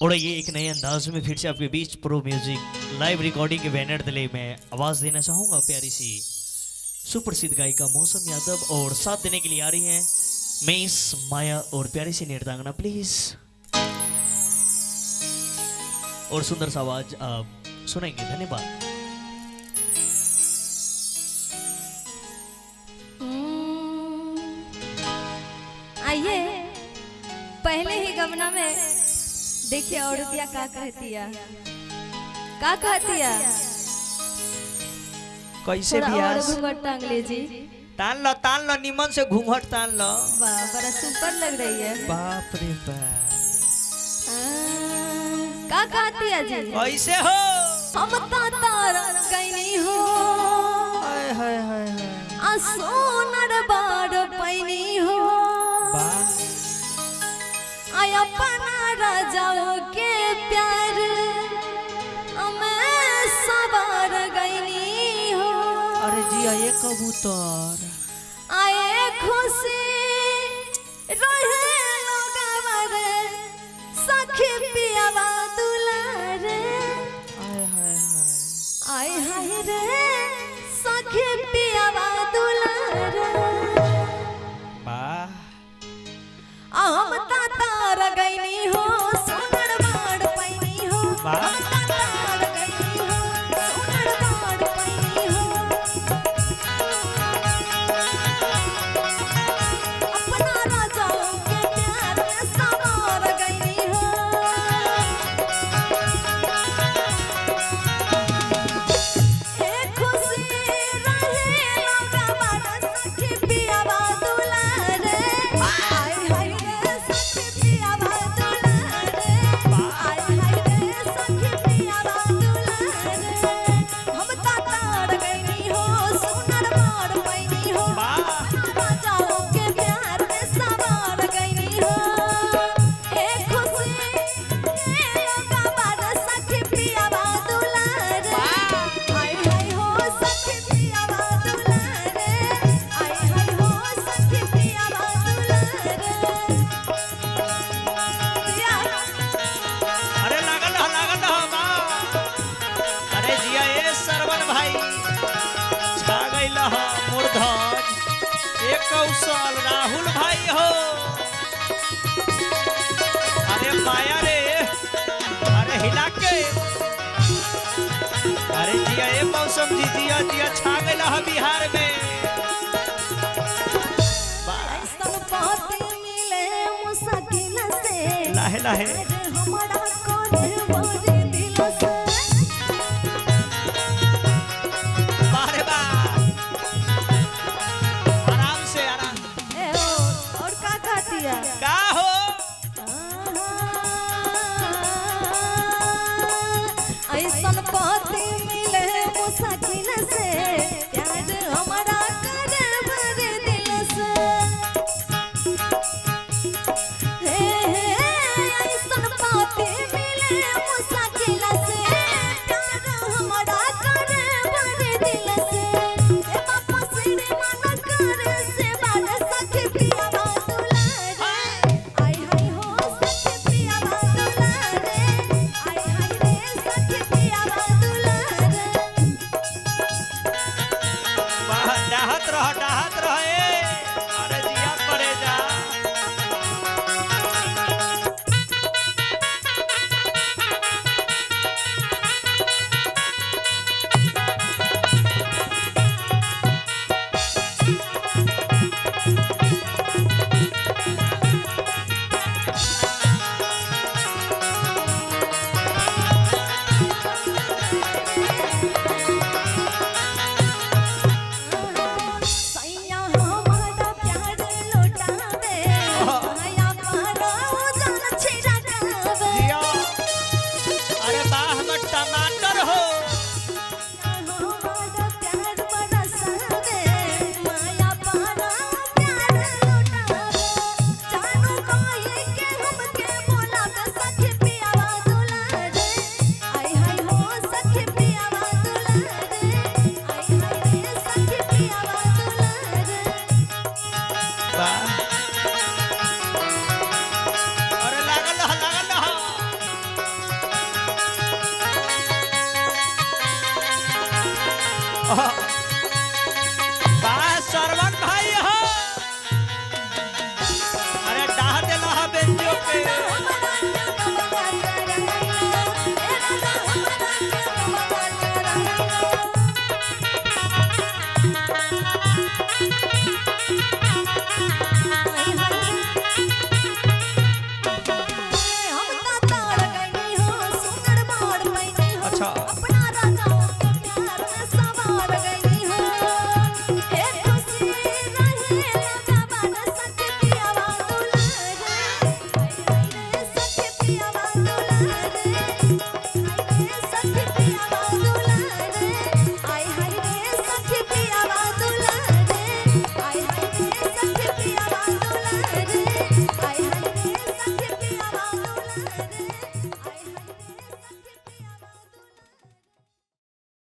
और ये एक नए अंदाज में फिर से आपके बीच प्रो म्यूजिक लाइव रिकॉर्डिंग के बैनर तले मैं आवाज़ देना चाहूँगा प्यारी सी सुप्रसिद्ध गायिका मौसम यादव और साथ देने के लिए आ रही हैं मिस माया और प्यारी सी नृत्यांगना प्लीज और सुंदर सा आवाज आप सुनेंगे। धन्यवाद। आइए पहले ही गमना में देखिए औरतिया का कहती है कैसे बियास घूंघट टांग लीजिए। तान लो निमन से घूंघट तान लो। वाह बड़ा सुपर लग रही है। बाप रे बाप का कहती है जी कैसे हो हम तारा गईनी हो हाय हाय हाय आ सोनर बाड़ पैनी हो आय अपना राजाओं के प्यार मैं सवार गईनी हो। अरे जी आए कबूतर आए खुशी रहे लोगवर सखी पियावा दुलारे हाय हाय हाय आए हाय रे सखी पियावा दुलारे वाह हम तारा गईनी हो सोनर बाड़ पैनी हो। वाह तारा गईनी हो सोनर बाड़ पैनी हो। अपना राजाओं के प्यार में सवार गईनी हो। ए खुशी रहे लोगवा सखी पियावा दुलारे आय हाय रे सखी पियावा दुलारे आय हाय रे सखी पियावा दुलारे हम तार गईनी हो सोनर बाड़ पैनी हो। राजाओं के प्यार में सवार गईनी हो। ए खुशी ए लोगवा सखी पियावा दुलारे आय हाय हो सखी पियावा दुलारे आय हाय हो सखी पियावा दुलारे। अरे लागल हो अरे जिया ए सरवन भाई छा गइल हो मूर्धज एक कौशल राहुल भाई हो। अरे माया रे अरे हिला के अरे जिया ए मौसम जी जिया जिया छा गइल हो बिहार में। ऐसन बात मिले मुश्किल से लाहे लाहे अरे हमारा कोने बारे दिल से बारे बा आराम से आराम ए और का कहती है का हो ऐसन बात मिले मुश्किल से प्यार हमारा करे भरे दिल से हे ऐसन आहा,